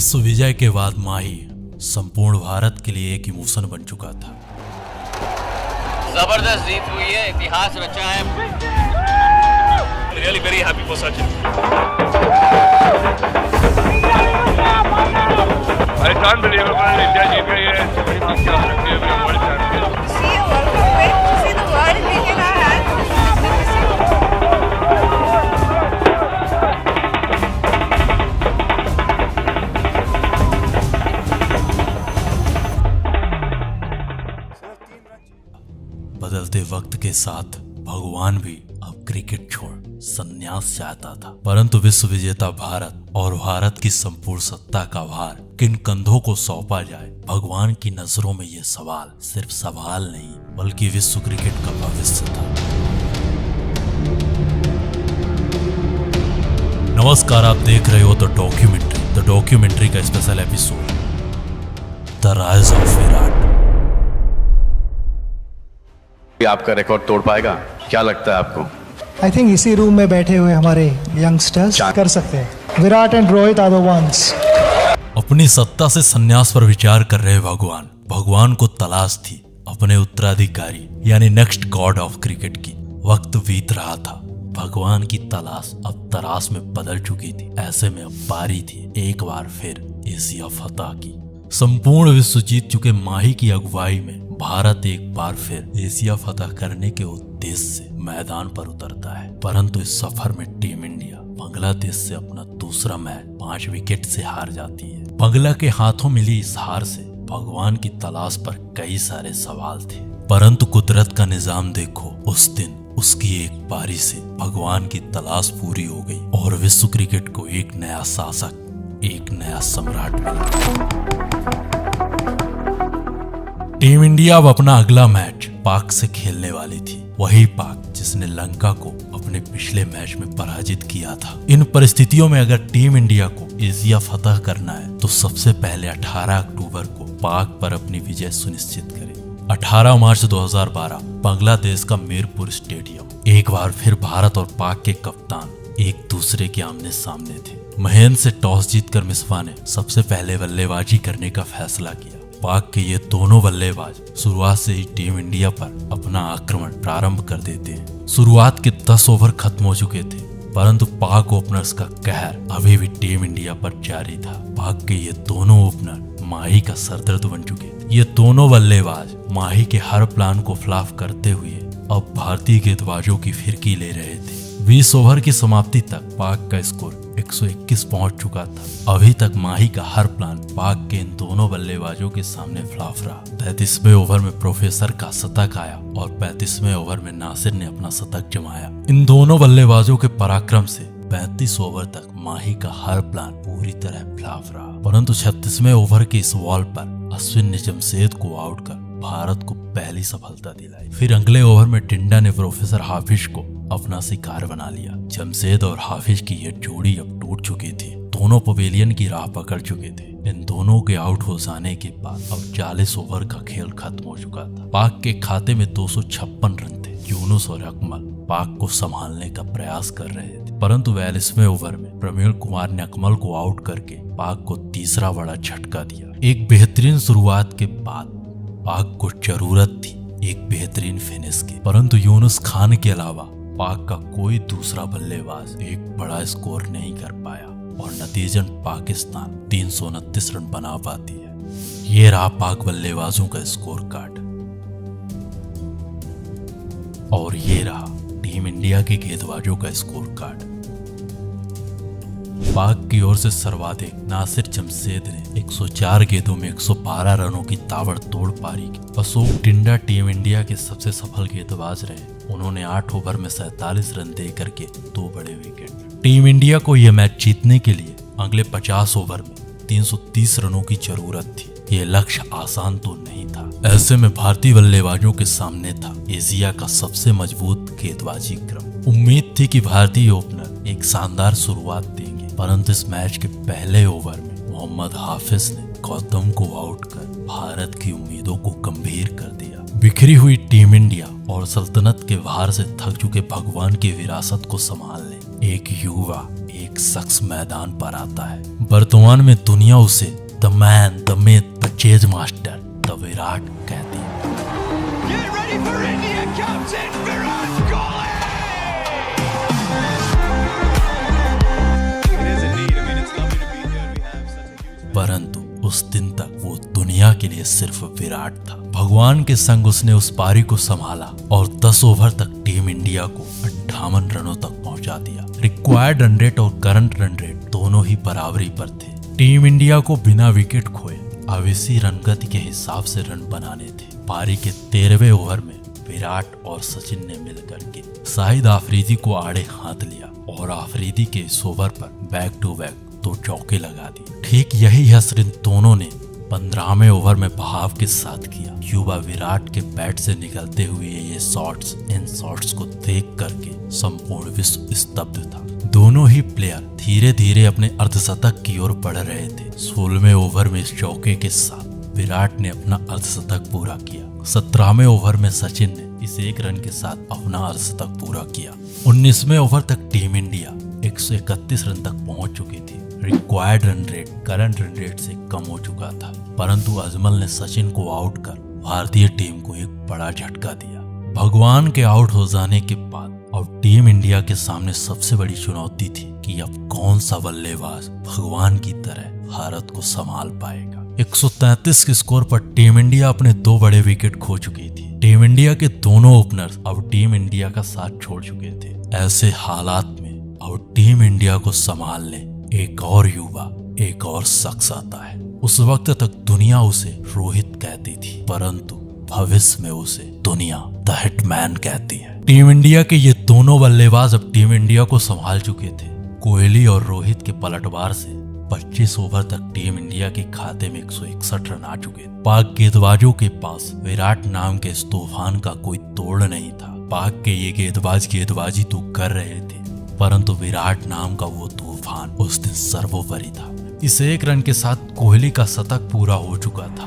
विश्व विजय के बाद माही संपूर्ण भारत के लिए एक इमोशन बन चुका था। जबरदस्त जीत हुई है, इतिहास रचा है। Really very happy for Sachin. It's unbelievable. India जीत गई है। बड़ी बात क्या हो सकती है? We are world champion. See a World Cup win, see the world being in our hands. बदलते वक्त के साथ भगवान भी अब क्रिकेट छोड़ संन्यास चाहता था, परंतु विश्व विजेता भारत और भारत की संपूर्ण सत्ता का भार किन कंधों को सौंपा जाए। भगवान की नजरों में ये सवाल सिर्फ सवाल नहीं बल्कि विश्व क्रिकेट का भविष्य था। नमस्कार, आप देख रहे हो द डॉक्यूमेंट्री का special episode the rise of Virat. आपका रिकॉर्ड तोड़ पाएगा? क्या लगता है आपको? आई थिंक इसी रूम में बैठे हुए हमारे यंगस्टर्स कर सकते हैं। Virat and Rohit are the ones. अपनी सत्ता से संन्यास पर विचार कर रहे भगवान को तलाश थी अपने उत्तराधिकारी यानी नेक्स्ट गॉड ऑफ क्रिकेट की। वक्त बीत रहा था, भगवान की तलाश अब तराश में बदल चुकी थी। ऐसे में अब बारी थी एक बार फिर एशिया फतह की। संपूर्ण विश्व जीत चुके माही की अगुवाई में भारत एक बार फिर एशिया फतह करने के उद्देश्य से मैदान पर उतरता है, परंतु इस सफर में टीम इंडिया बांग्लादेश से अपना दूसरा मैच 5 विकेट से हार जाती है। बांग्ला के हाथों मिली इस हार से भगवान की तलाश पर कई सारे सवाल थे, परंतु कुदरत का निजाम देखो, उस दिन उसकी एक पारी से भगवान की तलाश पूरी हो गई और विश्व क्रिकेट को एक नया शासक, एक नया सम्राट मिला। टीम इंडिया अब अपना अगला मैच पाक से खेलने वाली थी, वही पाक जिसने लंका को अपने पिछले मैच में पराजित किया था। इन परिस्थितियों में अगर टीम इंडिया को एशिया फतह करना है तो सबसे पहले 18 अक्टूबर को पाक पर अपनी विजय सुनिश्चित करें। 18 मार्च 2012 बांग्लादेश का मीरपुर स्टेडियम। एक बार फिर भारत और पाक के कप्तान एक दूसरे के आमने सामने थे। महेंद्र से टॉस जीतकर मिसबा ने सबसे पहले बल्लेबाजी करने का फैसला किया। पाक के ये दोनों बल्लेबाज शुरुआत से ही टीम इंडिया पर अपना आक्रमण प्रारंभ कर देते हैं। शुरुआत के 10 ओवर खत्म हो चुके थे, परंतु पाक ओपनर्स का कहर अभी भी टीम इंडिया पर जारी था। पाक के ये दोनों ओपनर माही का सरदर्द बन चुके थे। ये दोनों बल्लेबाज माही के हर प्लान को फ्लॉप करते हुए अब भारतीय गेंदबाजों की फिरकी ले रहे थे। 20 ओवर की समाप्ति तक पाक का स्कोर 121 पहुंच चुका था। अभी तक माही का हर प्लान पाक के इन दोनों बल्लेबाजों के सामने फ्लॉप रहा। 33वें ओवर में प्रोफेसर का शतक आया और 35वें ओवर में नासिर ने अपना शतक जमाया। इन दोनों बल्लेबाजों के पराक्रम से 35 ओवर तक माही का हर प्लान पूरी तरह फ्लॉप रहा, परंतु 36वें ओवर के इस बॉल पर अश्विन ने जमशेद को आउट कर भारत को पहली सफलता दिलाई। फिर अगले ओवर में टिंडा ने प्रोफेसर हाफिज को अपना शिकार बना लिया। जमशेद और हाफिज की ये जोड़ी अब टूट चुकी थी। दोनों पवेलियन की राह पकड़ चुके थे। इन दोनों के आउट हो जाने के बाद अब 40 ओवर का खेल खत्म हो चुका था। पाक के खाते में 256 रन थे। यूनुस और अकमल पाक को संभालने का प्रयास कर रहे थे, परंतु 42वें ओवर में प्रवीण कुमार ने अकमल को आउट करके पाक को तीसरा बड़ा झटका दिया। एक बेहतरीन शुरुआत के बाद पाक को जरूरत थी एक बेहतरीन फिनिश की, परंतु यूनुस खान के अलावा पाक का कोई दूसरा बल्लेबाज एक बड़ा स्कोर नहीं कर पाया और नतीजन पाकिस्तान 329 रन बना पाती है। ये रहा पाक बल्लेबाजों का स्कोर कार्ड और ये रहा टीम इंडिया के गेंदबाजों का स्कोर कार्ड। पाक की ओर से सर्वाधिक नासिर जमशेद ने 104 गेंदों में 112 रनों की ताबड़तोड़ पारी की। अशोक टिंडा टीम इंडिया के सबसे सफल गेंदबाज रहे। उन्होंने 8 ओवर में 47 रन दे करके 2 बड़े विकेट। टीम इंडिया को यह मैच जीतने के लिए अगले 50 ओवर में 330 रनों की जरूरत थी। ये लक्ष्य आसान तो नहीं था। ऐसे में भारतीय बल्लेबाजों के सामने था एशिया का सबसे मजबूत गेंदबाजी क्रम। उम्मीद थी कि भारतीय ओपनर एक शानदार शुरुआत देंगे, परंतु इस मैच के पहले ओवर में मोहम्मद हाफिज ने गौतम को आउट कर भारत की उम्मीदों को गंभीर कर दिया। बिखरी हुई टीम इंडिया और सल्तनत के भार से थक चुके भगवान की विरासत को संभालने एक युवा एक शख्स मैदान पर आता है। वर्तमान में दुनिया उसे the man, the myth, the chase master, the Virat कहती है। Get ready for India, Captain Virat Kohli! It is indeed. I mean, it's lovely to be here. We have such a huge. परंतु उस दिन तक वो दुनिया के लिए सिर्फ विराट था। भगवान के संग उसने उस पारी को संभाला और 10 ओवर तक टीम इंडिया को 58 रनों तक पहुंचा दिया। रिक्वायर्ड रन रेट और करंट रन रेट दोनों ही बराबरी पर थे। टीम इंडिया को बिना विकेट खोए अविसी रनगति के हिसाब से रन बनाने थे। पारी के 13वें ओवर में विराट और सचिन ने मिलकर के शाहिद आफरीदी को आड़े हाथ लिया और आफरीदी के इस ओवर पर बैक टू बैक 2 चौके लगा दिए। ठीक यही हसर इन दोनों ने 15वें ओवर में बहाव के साथ किया। युवा विराट के बैट से निकलते हुए ये शॉट्स, इन शॉट्स को देख करके संपूर्ण विश्व स्तब्ध था। दोनों ही प्लेयर धीरे धीरे अपने अर्धशतक की ओर बढ़ रहे थे। 16वें ओवर में इस चौके के साथ विराट ने अपना अर्धशतक पूरा किया। 17वें ओवर में सचिन ने इस 1 रन के साथ अपना अर्धशतक पूरा किया। 19वें ओवर तक टीम इंडिया 131 रन तक पहुंच चुकी थी। Required run rate current run rate से कम हो चुका था, परंतु अजमल ने सचिन को आउट कर भारतीय टीम को एक बड़ा झटका दिया। भगवान के आउट हो जाने के बाद अब टीम इंडिया के सामने सबसे बड़ी चुनौती थी कि अब कौन सा बल्लेबाज भगवान की तरह भारत को संभाल पाएगा। 133 के स्कोर पर टीम इंडिया अपने 2 बड़े विकेट खो चुकी थी। टीम इंडिया के दोनों ओपनर्स अब टीम इंडिया का साथ छोड़ चुके थे। ऐसे हालात में अब टीम इंडिया को संभालने एक और युवा, एक और शख्स आता है। उस वक्त तक दुनिया उसे रोहित कहती थी, परंतु भविष्य में उसे दुनिया द हिटमैन कहती है। टीम इंडिया के ये दोनों बल्लेबाज अब टीम इंडिया को संभाल चुके थे। कोहली और रोहित के पलटवार से 25 ओवर तक टीम इंडिया के खाते में 161 रन आ चुके। पाक गेंदबाजों के पास विराट नाम के इस तूफान का कोई तोड़ नहीं था। पाक के ये गेंदबाज गेंदबाजी तो कर रहे थे, परंतु विराट नाम का वो तूफान उस दिन सर्वोपरि था। इस 1 रन के साथ कोहली का शतक पूरा हो चुका था।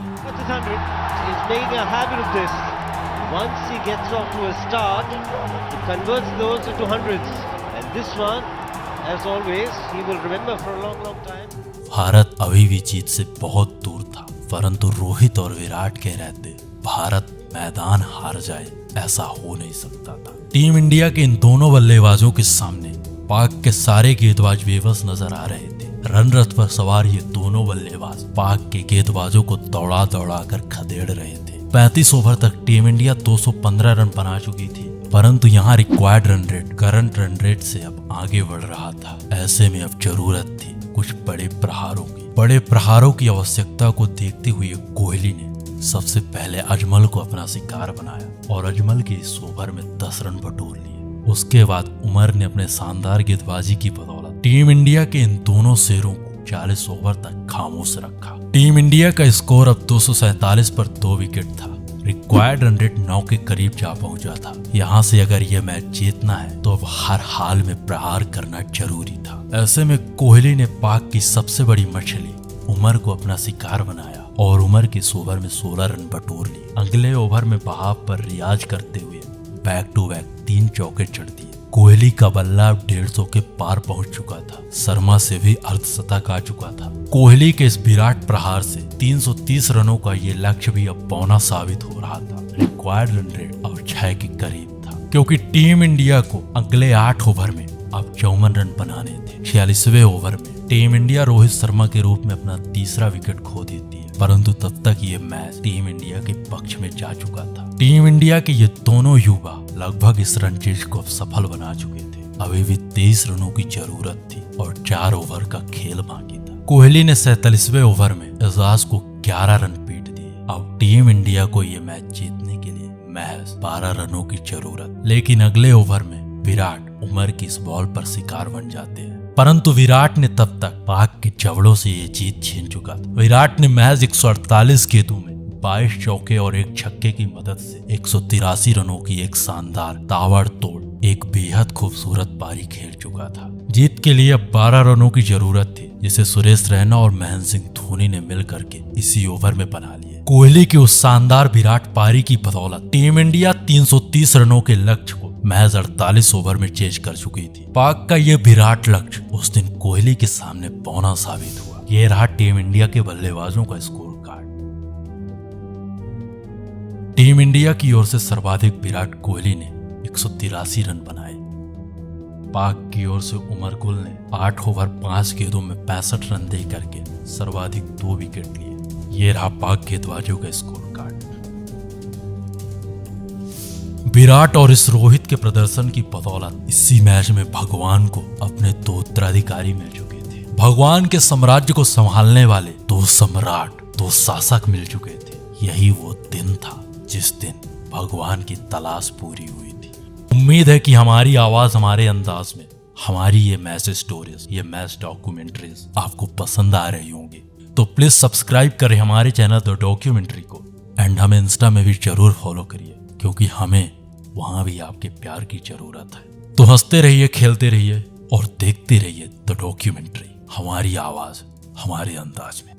भारत अभी भी जीत से बहुत दूर था, परंतु रोहित और विराट के रहते भारत मैदान हार जाए ऐसा हो नहीं सकता था। टीम इंडिया के इन दोनों बल्लेबाजों के सामने पाक के सारे गेंदबाज बेबस नजर आ रहे थे। रन रथ पर सवार ये दोनों बल्लेबाज पाक के गेंदबाजों को दौड़ा दौड़ा कर खदेड़ रहे थे। 35 ओवर तक टीम इंडिया 215 रन बना चुकी थी, परंतु यहाँ required run rate current run rate से अब आगे बढ़ रहा था। ऐसे में अब जरूरत थी कुछ बड़े प्रहारों की। बड़े प्रहारों की आवश्यकता को देखते हुए कोहली ने सबसे पहले अजमल को अपना शिकार बनाया और अजमल के इस ओवर में 10 रन बटोर लिए। उसके बाद उमर ने अपने शानदार गेंदबाजी की बदौलत टीम इंडिया के इन दोनों शेरों को 40 ओवर तक खामोश रखा। टीम इंडिया का स्कोर अब 247 पर 2 विकेट था। रिक्वायर्ड रन रेट 9 के करीब जा पहुंचा था। यहाँ से अगर यह मैच जीतना है तो अब हर हाल में प्रहार करना जरूरी था। ऐसे में कोहली ने पाक की सबसे बड़ी मछली उमर को अपना शिकार बनाया और उमर के इस ओवर में 16 रन बटोर लिए। अगले ओवर में बहाव पर रियाज करते हुए बैक टू बैक 3 चौके चढ़ दिए। कोहली का बल्ला अब 150 के पार पहुंच चुका था। शर्मा से भी अर्धशतक आ चुका था। कोहली के इस विराट प्रहार से 330 रनों का ये लक्ष्य भी अब पौना साबित हो रहा था। रिक्वायर्ड रन रेट अब 6 के करीब था, क्योंकि टीम इंडिया को अगले 8 ओवर में अब 54 रन बनाने थे। 46वें ओवर में टीम इंडिया रोहित शर्मा के रूप में अपना 3रा विकेट खो देती है, परंतु तब तक ये मैच टीम इंडिया के पक्ष में जा चुका था। टीम इंडिया के ये दोनों युवा लगभग इस रनचेज को सफल बना चुके थे। अभी भी 23 रनों की जरूरत थी और 4 ओवर का खेल बाकी था। कोहली ने 47वें ओवर में एजाज को 11 रन पीट दिए। अब टीम इंडिया को ये मैच जीतने के लिए महज 12 रनों की जरूरत। लेकिन अगले ओवर में विराट उमर की इस बॉल पर शिकार बन जाते हैं, परंतु विराट ने तब तक पाक के जबड़ों से ये जीत छीन चुका था। विराट ने महज 148 गेंदों में 22 चौके और 1 छक्के की मदद से 183 रनों की एक शानदार ताबड़तोड़ एक बेहद खूबसूरत पारी खेल चुका था, जीत के लिए अब 12 रनों की जरूरत थी, जिसे सुरेश रैना और महेंद्र सिंह धोनी ने मिल करके इसी ओवर में बना लिया। कोहली की उस शानदार विराट पारी की बदौलत टीम इंडिया 330 रनों के लक्ष्य को महज 48 ओवर में चेज कर चुकी थी। पाक का ये विराट लक्ष्य उस दिन कोहली के सामने पौना साबित हुआ। ये रहा टीम इंडिया के बल्लेबाजों का स्कोर कार्ड। टीम इंडिया की ओर से सर्वाधिक विराट कोहली ने 183 रन बनाए। पाक की ओर से उमर गुल ने 8 ओवर 5 गेंदों में 65 रन दे करके सर्वाधिक 2 विकेट लिए। ये रहा पाक गेंदबाजों का स्कोर कार्ड। विराट और इस रोहित के प्रदर्शन की बदौलत इसी मैच में भगवान को अपने 2 उत्तराधिकारी मिल चुके थे। भगवान के साम्राज्य को संभालने वाले 2 सम्राट, 2 शासक मिल चुके थे। यही वो दिन था जिस दिन भगवान की तलाश पूरी हुई थी। उम्मीद है कि हमारी आवाज, हमारे अंदाज में हमारी ये मैच स्टोरीज, ये मैच डॉक्यूमेंट्रीज आपको पसंद आ रही होंगी। तो प्लीज सब्सक्राइब करें हमारे चैनल द डॉक्यूमेंट्री को, एंड हमें इंस्टा में भी जरूर फॉलो करिए, क्योंकि हमें वहां भी आपके प्यार की जरूरत है। तो हंसते रहिए, खेलते रहिए और देखते रहिए द डॉक्यूमेंट्री, हमारी आवाज हमारे अंदाज में।